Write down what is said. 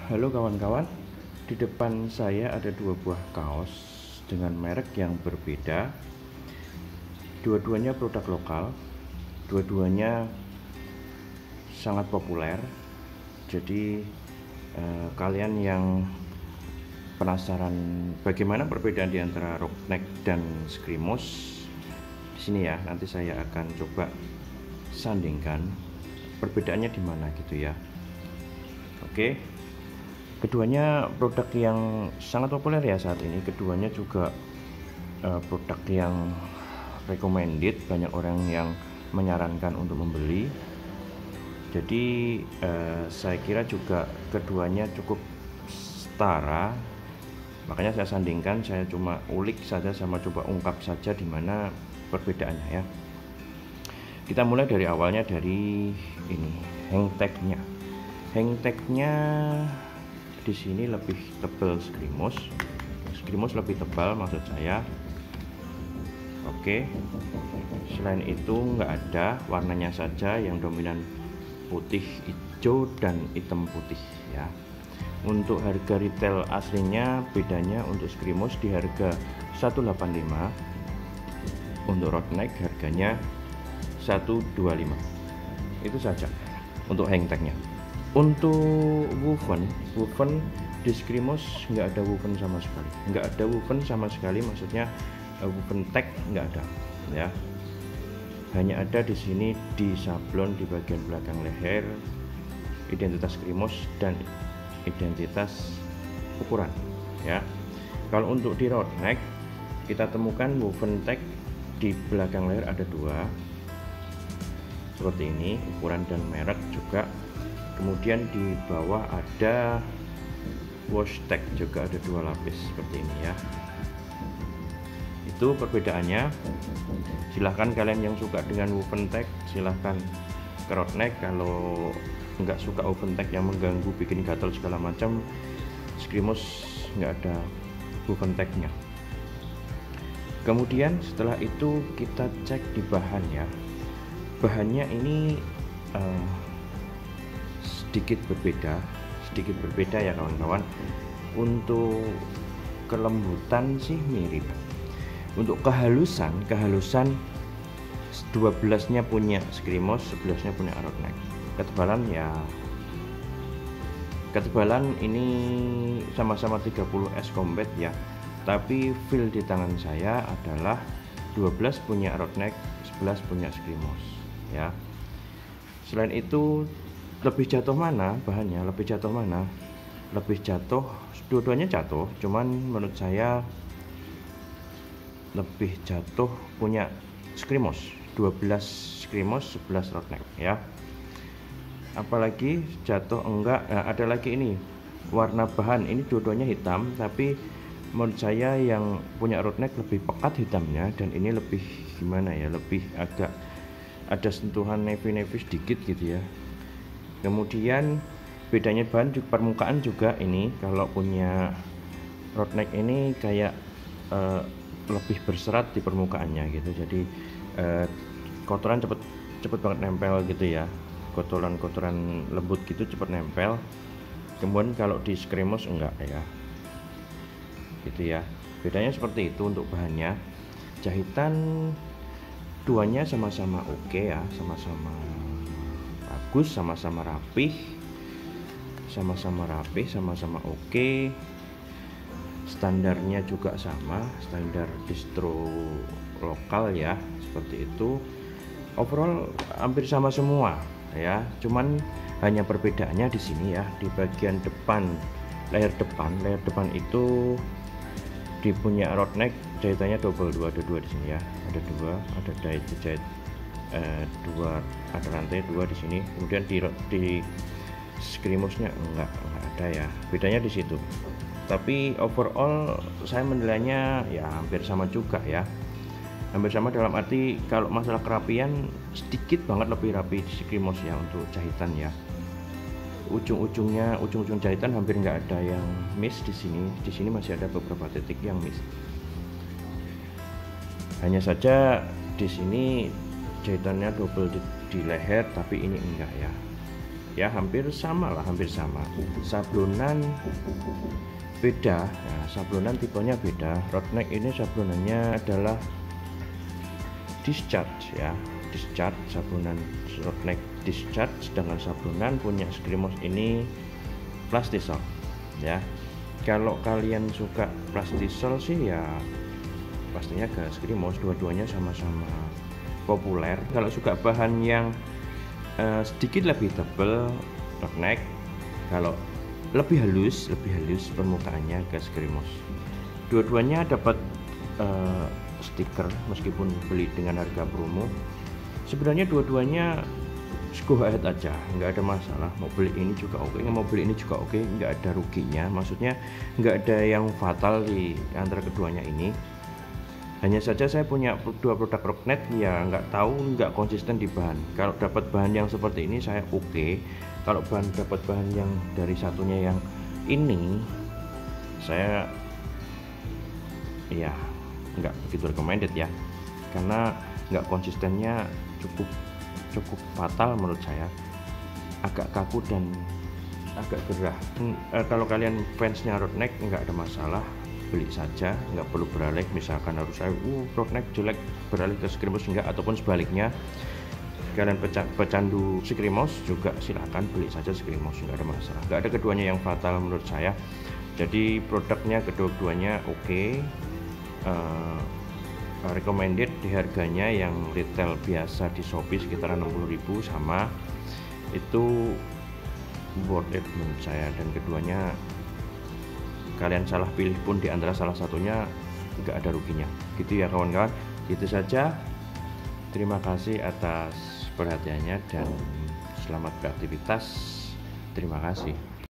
Halo kawan-kawan, di depan saya ada dua buah kaos dengan merek yang berbeda. Dua-duanya produk lokal, dua-duanya sangat populer. Jadi kalian yang penasaran bagaimana perbedaan di antara rockneck dan Screamos, di sini ya, nanti saya akan coba sandingkan perbedaannya di mana gitu ya. Oke. Keduanya produk yang sangat populer ya saat ini. Keduanya juga produk yang recommended, banyak orang yang menyarankan untuk membeli. Jadi saya kira juga keduanya cukup setara. Makanya saya sandingkan, saya cuma ulik saja sama coba ungkap saja di mana perbedaannya ya. Kita mulai dari awalnya dari ini, hang tagnya. Hang tagnya di sini lebih tebal Screamos lebih tebal maksud saya. Oke, selain itu nggak ada, warnanya saja yang dominan putih, hijau dan hitam putih ya. Untuk harga retail aslinya bedanya untuk Screamos di harga 185, untuk rockneck harganya 125. Itu saja untuk hang tagnya. Untuk woven di Screamos nggak ada woven sama sekali, maksudnya woven tag nggak ada ya. Hanya ada di sini di sablon di bagian belakang leher, identitas Screamos dan identitas ukuran ya. Kalau untuk di rockneck kita temukan woven tag di belakang leher ada dua seperti ini, ukuran dan merek juga. Kemudian di bawah ada wash tag juga, ada dua lapis seperti ini ya. Itu perbedaannya. Silahkan kalian yang suka dengan woven tag silahkan ke rockneck. Kalau nggak suka woven tag yang mengganggu, bikin gatal segala macam, Screamos nggak ada woven tagnya. Kemudian setelah itu kita cek di bahan ya. Bahannya ini sedikit berbeda ya kawan-kawan. Untuk kelembutan sih mirip. Untuk kehalusan 12-nya punya Screamos, 11-nya punya rockneck. Ketebalan ini sama-sama 30 S combat ya. Tapi feel di tangan saya adalah 12 punya rockneck, 11 punya Screamos ya. Selain itu lebih jatuh mana bahannya, dua-duanya jatuh, cuman menurut saya lebih jatuh punya Screamos, 12 Screamos 11 rockneck ya. Apalagi jatuh enggak, ada lagi ini warna bahan, ini dua-duanya hitam, tapi menurut saya yang punya rockneck lebih pekat hitamnya, dan ini lebih gimana ya, lebih agak ada sentuhan navy sedikit gitu ya. Kemudian bedanya bahan juga, permukaan juga. Ini kalau punya rockneck ini kayak lebih berserat di permukaannya gitu, jadi kotoran cepet banget nempel gitu ya, kotoran lembut gitu cepet nempel. Kemudian kalau di Screamos enggak ya gitu ya. Bedanya seperti itu untuk bahannya. Jahitan duanya sama-sama oke ya, sama-sama bagus, sama-sama rapih, sama-sama oke. Standarnya juga sama, standar distro lokal ya, seperti itu. Overall hampir sama semua ya, cuman hanya perbedaannya di sini ya, di bagian depan, leher depan itu di punya rockneck jahitannya double, ada dua di sini ya, ada jahit dua, ada rantai dua di sini. Kemudian di Screamosnya enggak ada ya, bedanya di situ. Tapi overall saya menilainya ya hampir sama juga ya, hampir sama dalam arti kalau masalah kerapian sedikit banget lebih rapi di Screamos ya untuk jahitan ya. Ujung jahitan hampir nggak ada yang miss di sini. Di sini masih ada beberapa titik yang miss. Hanya saja di sini jahitannya double di leher, tapi ini enggak ya. ya, hampir sama lah, hampir sama. Sablonan beda ya, sablonan tipenya beda. Road neck ini sablonannya adalah discharge ya, discharge, sablonan road neck discharge, sedangkan sablonan punya Skrimos ini plastisol ya. Kalau kalian suka plastisol sih ya pastinya ke Skrimos, dua-duanya sama-sama populer. Kalau suka bahan yang sedikit lebih tebal, road neck. Kalau lebih halus permukaannya ke Skrimos. Dua-duanya dapat stiker meskipun beli dengan harga promo. Sebenarnya dua-duanya go ahead aja, nggak ada masalah. Mau beli ini juga oke, mau beli ini juga oke, nggak ada ruginya. Maksudnya nggak ada yang fatal di antara keduanya ini. Hanya saja saya punya dua produk road neck ya, nggak tahu, nggak konsisten di bahan. Kalau dapat bahan yang seperti ini saya oke. Kalau dapat bahan yang dari satunya yang ini, saya ya nggak begitu recommended ya, karena nggak konsistennya cukup fatal menurut saya, agak kaku dan agak gerah. Kalau kalian fansnya road neck nggak ada masalah, beli saja, nggak perlu beralih. Misalkan harus saya road neck jelek beralih ke Skrimos enggak, ataupun sebaliknya kalian pecandu Skrimos juga silahkan beli saja Skrimos, nggak ada masalah. Nggak ada keduanya yang fatal menurut saya. Jadi produknya kedua-duanya oke. Recommended di harganya yang retail biasa di Shopee sekitar 60.000, sama itu worth it menurut saya. Dan keduanya kalian salah pilih pun di antara salah satunya nggak ada ruginya gitu ya kawan-kawan. Itu saja, terima kasih atas perhatiannya dan selamat beraktivitas. Terima kasih.